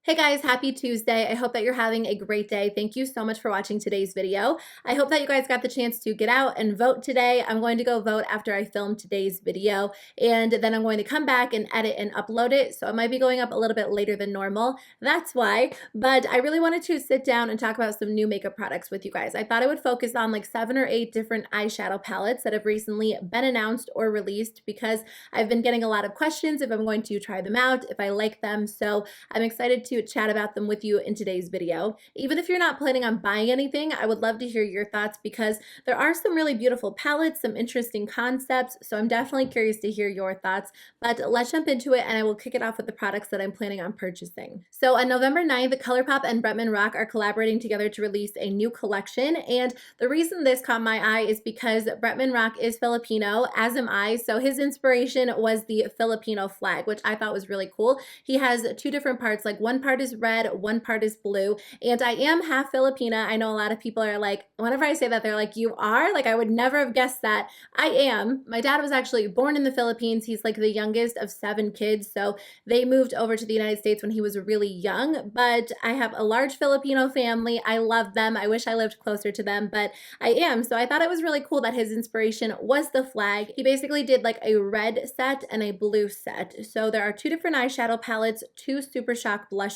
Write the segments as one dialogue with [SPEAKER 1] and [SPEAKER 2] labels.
[SPEAKER 1] Hey guys, happy Tuesday. I hope that you're having a great day. Thank you so much for watching today's video. I hope that you guys got the chance to get out and vote today. I'm going to go vote after I film today's video, and then I'm going to come back and edit and upload it. So it might be going up a little bit later than normal. That's why. But I really wanted to sit down and talk about some new makeup products with you guys. I thought I would focus on like 7 or 8 different eyeshadow palettes that have recently been announced or released because I've been getting a lot of questions if I'm going to try them out, if I like them. So I'm excited to chat about them with you in today's video. Even if you're not planning on buying anything, I would love to hear your thoughts because there are some really beautiful palettes, some interesting concepts, so I'm definitely curious to hear your thoughts. But let's jump into it and I will kick it off with the products that I'm planning on purchasing. So on November 9th, ColourPop and Bretman Rock are collaborating together to release a new collection, and the reason this caught my eye is because Bretman Rock is Filipino, as am I, so his inspiration was the Filipino flag, which I thought was really cool. He has 2 different parts, like one part is red, one part is blue, and I am half Filipina. I know a lot of people are like, whenever I say that, they're like, you are? Like, I would never have guessed that. I am. My dad was actually born in the Philippines. He's like the youngest of 7 kids, so they moved over to the United States when he was really young, but I have a large Filipino family. I love them. I wish I lived closer to them, but I am. So I thought it was really cool that his inspiration was the flag. He basically did like a red set and a blue set. So there are 2 different eyeshadow palettes, 2 Super Shock blushes,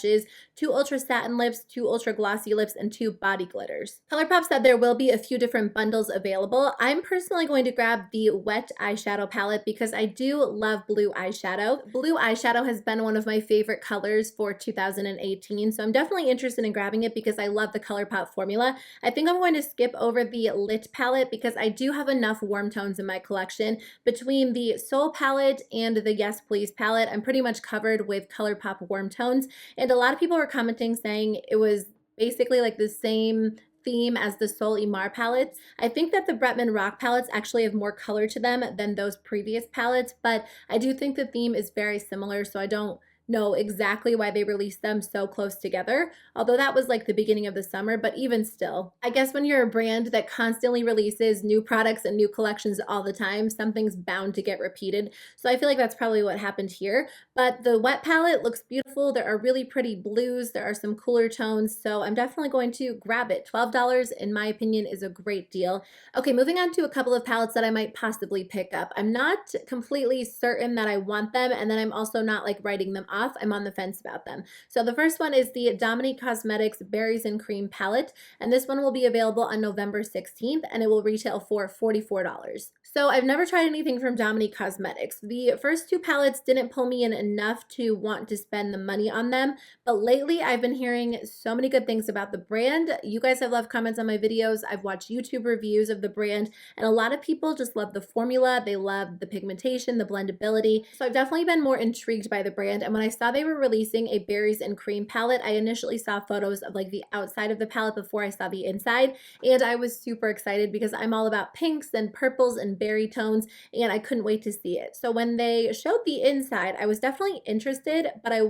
[SPEAKER 1] 2 ultra satin lips, 2 ultra glossy lips, and 2 body glitters. ColourPop said there will be a few different bundles available. I'm personally going to grab the wet eyeshadow palette because I do love blue eyeshadow. Blue eyeshadow has been one of my favorite colors for 2018, so I'm definitely interested in grabbing it because I love the ColourPop formula. I think I'm going to skip over the lit palette because I do have enough warm tones in my collection. Between the Soul palette and the Yes Please palette, I'm pretty much covered with ColourPop warm tones, and a lot of people were commenting saying it was basically like the same theme as the Sol Imar palettes. I think that the Bretman Rock palettes actually have more color to them than those previous palettes, but I do think the theme is very similar, so I don't know exactly why they released them so close together, although that was like the beginning of the summer, but even still, I guess when you're a brand that constantly releases new products and new collections all the time, something's bound to get repeated. So I feel like that's probably what happened here. But the wet palette looks beautiful. There are really pretty blues. There are some cooler tones, so I'm definitely going to grab it. $12, in my opinion, is a great deal. Okay, moving on to a couple of palettes that I might possibly pick up. I'm not completely certain that I want them, and then I'm also not like writing them off. I'm on the fence about them. So the first one is the Dominique Cosmetics Berries and Cream palette, and this one will be available on November 16th, and it will retail for $44. So I've never tried anything from Dominique Cosmetics. The first 2 palettes didn't pull me in enough to want to spend the money on them, but lately I've been hearing so many good things about the brand. You guys have left comments on my videos. I've watched YouTube reviews of the brand, and a lot of people just love the formula. They love the pigmentation, the blendability. So I've definitely been more intrigued by the brand, and when I saw they were releasing a berries and cream palette, I initially saw photos of like the outside of the palette before I saw the inside, and I was super excited because I'm all about pinks and purples and berry tones, and I couldn't wait to see it. So when they showed the inside, I was definitely interested, but I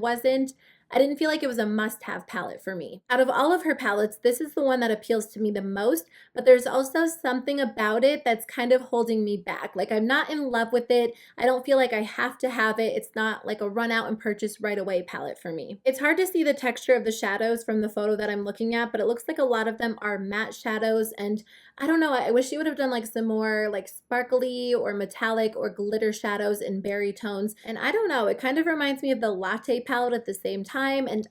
[SPEAKER 1] didn't feel like it was a must-have palette for me. Out of all of her palettes, this is the one that appeals to me the most, but there's also something about it that's kind of holding me back. Like, I'm not in love with it. I don't feel like I have to have it. It's not like a run out and purchase right away palette for me. It's hard to see the texture of the shadows from the photo that I'm looking at, but it looks like a lot of them are matte shadows, and I don't know, I wish you would have done like some more like sparkly or metallic or glitter shadows in berry tones. And I don't know, it kind of reminds me of the Latte palette at the same time, and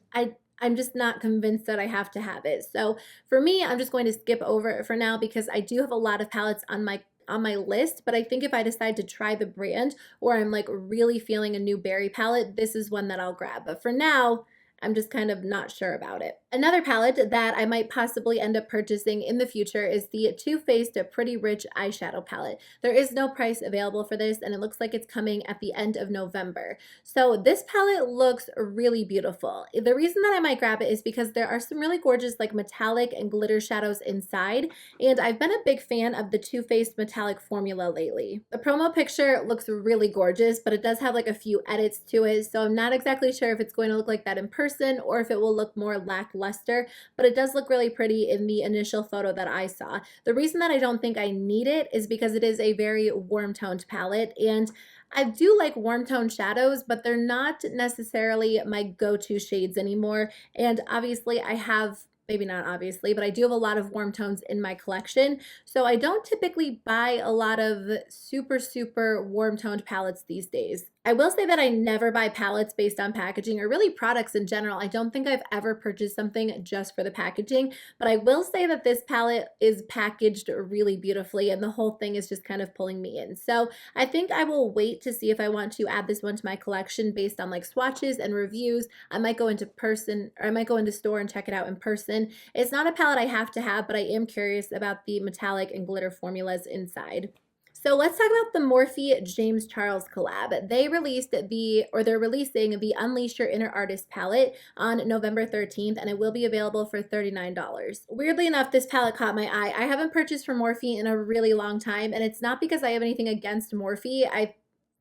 [SPEAKER 1] I'm just not convinced that I have to have it. So for me, I'm just going to skip over it for now because I do have a lot of palettes on my list, but I think if I decide to try the brand or I'm like really feeling a new berry palette, this is one that I'll grab. But for now, I'm just kind of not sure about it. Another palette that I might possibly end up purchasing in the future is the Too Faced Pretty Rich eyeshadow palette. There is no price available for this, and it looks like it's coming at the end of November. So this palette looks really beautiful. The reason that I might grab it is because there are some really gorgeous like metallic and glitter shadows inside, and I've been a big fan of the Too Faced metallic formula lately. The promo picture looks really gorgeous, but it does have like a few edits to it, so I'm not exactly sure if it's going to look like that in person or if it will look more lackluster, but it does look really pretty in the initial photo that I saw. The reason that I don't think I need it is because it is a very warm toned palette, and I do like warm tone shadows, but they're not necessarily my go-to shades anymore. And obviously I have, maybe not obviously, but I do have a lot of warm tones in my collection. So I don't typically buy a lot of super warm toned palettes these days. I will say that I never buy palettes based on packaging or really products in general. I don't think I've ever purchased something just for the packaging, but I will say that this palette is packaged really beautifully and the whole thing is just kind of pulling me in. So I think I will wait to see if I want to add this one to my collection based on like swatches and reviews. I might go into person, or I might go into store and check it out in person. It's not a palette I have to have, but I am curious about the metallic and glitter formulas inside. So let's talk about the Morphe James Charles collab. They're releasing the Unleash Your Inner Artist palette on November 13th, and it will be available for $39. Weirdly enough, this palette caught my eye. I haven't purchased from Morphe in a really long time, and it's not because I have anything against Morphe.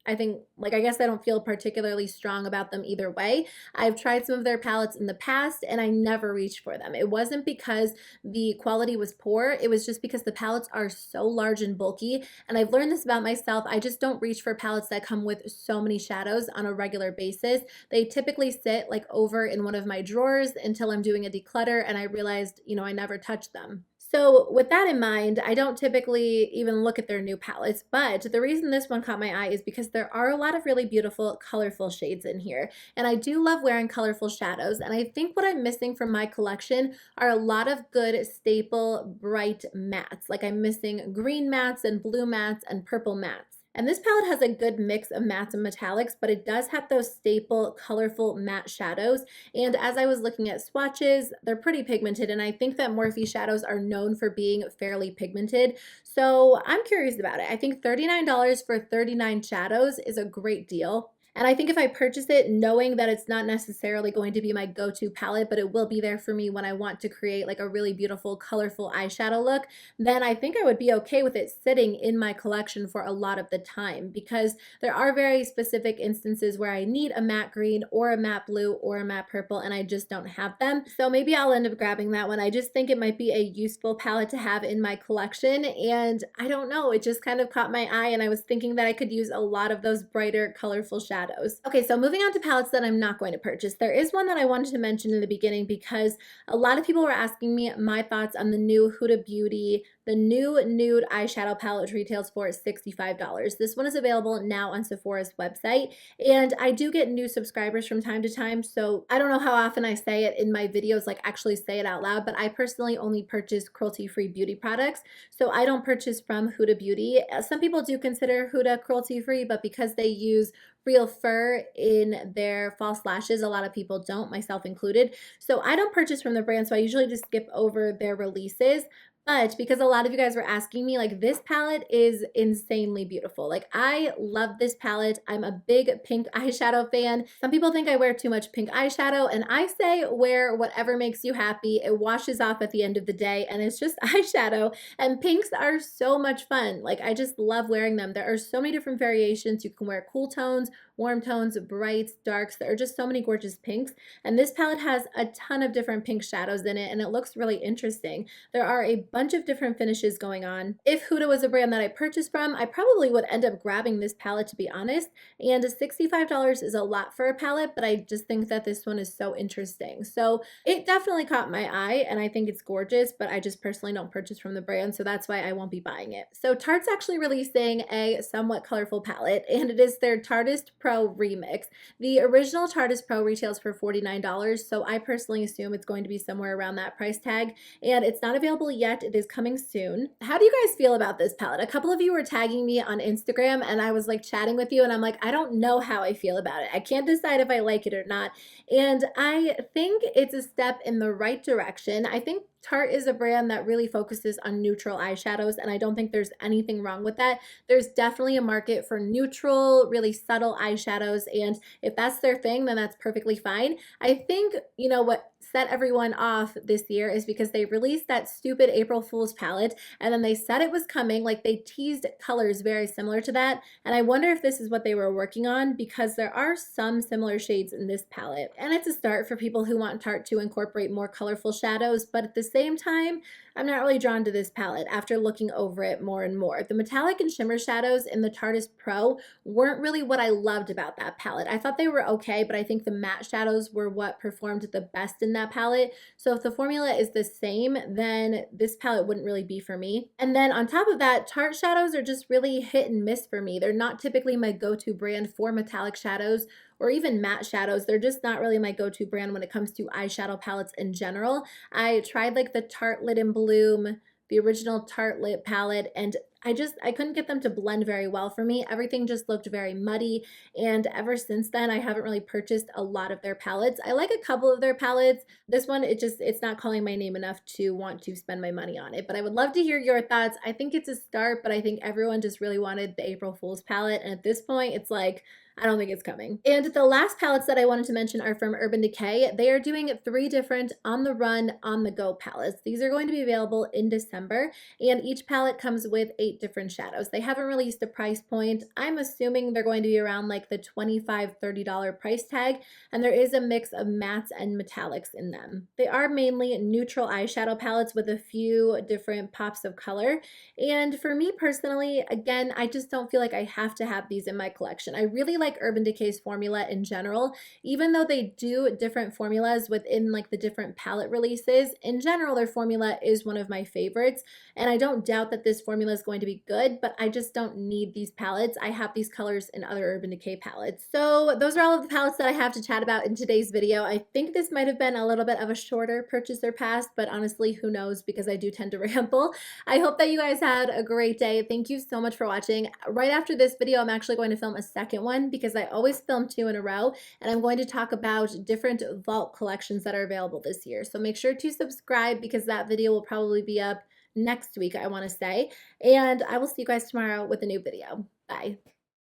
[SPEAKER 1] I think, like, I guess I don't feel particularly strong about them either way. I've tried some of their palettes in the past and I never reached for them. It wasn't because the quality was poor. It was just because the palettes are so large and bulky. And I've learned this about myself. I just don't reach for palettes that come with so many shadows on a regular basis. They typically sit like over in one of my drawers until I'm doing a declutter and I realized, I never touch them. So with that in mind, I don't typically even look at their new palettes, but the reason this one caught my eye is because there are a lot of really beautiful, colorful shades in here. And I do love wearing colorful shadows. And I think what I'm missing from my collection are a lot of good staple, bright mattes. Like I'm missing green mattes and blue mattes and purple mattes. And this palette has a good mix of mattes and metallics, but it does have those staple, colorful matte shadows. And as I was looking at swatches, they're pretty pigmented, and I think that Morphe shadows are known for being fairly pigmented. So I'm curious about it. I think $39 for 39 shadows is a great deal. And I think if I purchase it knowing that it's not necessarily going to be my go-to palette, but it will be there for me when I want to create like a really beautiful, colorful eyeshadow look, then I think I would be okay with it sitting in my collection for a lot of the time, because there are very specific instances where I need a matte green or a matte blue or a matte purple and I just don't have them. So maybe I'll end up grabbing that one. I just think it might be a useful palette to have in my collection, and I don't know, it just kind of caught my eye and I was thinking that I could use a lot of those brighter, colorful shadows. Okay, so moving on to palettes that I'm not going to purchase. There is one that I wanted to mention in the beginning because a lot of people were asking me my thoughts on the new Huda Beauty. The new Nude eyeshadow palette retails for $65. This one is available now on Sephora's website, and I do get new subscribers from time to time, so I don't know how often I say it in my videos, like actually say it out loud, but I personally only purchase cruelty-free beauty products, so I don't purchase from Huda Beauty. Some people do consider Huda cruelty-free, but because they use real fur in their false lashes, a lot of people don't, myself included. So I don't purchase from the brand, so I usually just skip over their releases. But because a lot of you guys were asking me, like, this palette is insanely beautiful. Like, I love this palette. I'm a big pink eyeshadow fan. Some people think I wear too much pink eyeshadow, and I say wear whatever makes you happy. It washes off at the end of the day, and it's just eyeshadow. And pinks are so much fun. Like, I just love wearing them. There are so many different variations. You can wear cool tones, warm tones, brights, darks. There are just so many gorgeous pinks. And this palette has a ton of different pink shadows in it, and it looks really interesting. There are a bunch of different finishes going on. If Huda was a brand that I purchased from, I probably would end up grabbing this palette, to be honest. And $65 is a lot for a palette, but I just think that this one is so interesting. So it definitely caught my eye, and I think it's gorgeous, but I just personally don't purchase from the brand, so that's why I won't be buying it. So Tarte's actually releasing a somewhat colorful palette, and it is their TARDIS Pro remix. The original TARDIS Pro retails for $49, so I personally assume it's going to be somewhere around that price tag, and it's not available yet. It is coming soon. How do you guys feel about this palette? A couple of you were tagging me on Instagram, and I was like chatting with you, and I'm like, I don't know how I feel about it. I can't decide if I like it or not, and I think it's a step in the right direction. I think Tarte is a brand that really focuses on neutral eyeshadows, and I don't think there's anything wrong with that. There's definitely a market for neutral, really subtle eyeshadows, and if that's their thing, then that's perfectly fine. I think, what set everyone off this year is because they released that stupid April Fool's palette, and then they said it was coming, like they teased colors very similar to that, and I wonder if this is what they were working on, because there are some similar shades in this palette, and it's a start for people who want Tarte to incorporate more colorful shadows, but at the same time, I'm not really drawn to this palette after looking over it more and more. The metallic and shimmer shadows in the TARDIS Pro weren't really what I loved about that palette. I thought they were okay, but I think the matte shadows were what performed the best in that palette. So if the formula is the same, then this palette wouldn't really be for me. And then on top of that, Tarte shadows are just really hit and miss for me. They're not typically my go-to brand for metallic shadows or even matte shadows. They're just not really my go-to brand when it comes to eyeshadow palettes in general. I tried like the Tarte Lit in Bloom, the original Tarte Lit palette, and I couldn't get them to blend very well for me. Everything just looked very muddy, and ever since then, I haven't really purchased a lot of their palettes. I like a couple of their palettes. This one, it's not calling my name enough to want to spend my money on it, but I would love to hear your thoughts. I think it's a start, but I think everyone just really wanted the April Fool's palette, and at this point, it's like, I don't think it's coming. And the last palettes that I wanted to mention are from Urban Decay. They are doing 3 different on the run, on the go palettes. These are going to be available in December, and each palette comes with 8 different shadows. They haven't released a price point. I'm assuming they're going to be around like the $25, $30 price tag, and there is a mix of mattes and metallics in them. They are mainly neutral eyeshadow palettes with a few different pops of color. And for me personally, again, I just don't feel like I have to have these in my collection. I really like Urban Decay's formula in general, even though they do different formulas within like the different palette releases. In general, their formula is one of my favorites, and I don't doubt that this formula is going to be good, but I just don't need these palettes. I have these colors in other Urban Decay palettes. So those are all of the palettes that I have to chat about in today's video. I think this might have been a little bit of a shorter purchase or pass, but honestly, who knows, because I do tend to ramble. I hope that you guys had a great day. Thank you so much for watching. Right after this video, I'm actually going to film a second one because I always film 2 in a row, and I'm going to talk about different vault collections that are available this year. So make sure to subscribe because that video will probably be up next week, I want to say. And I will see you guys tomorrow with a new video. Bye.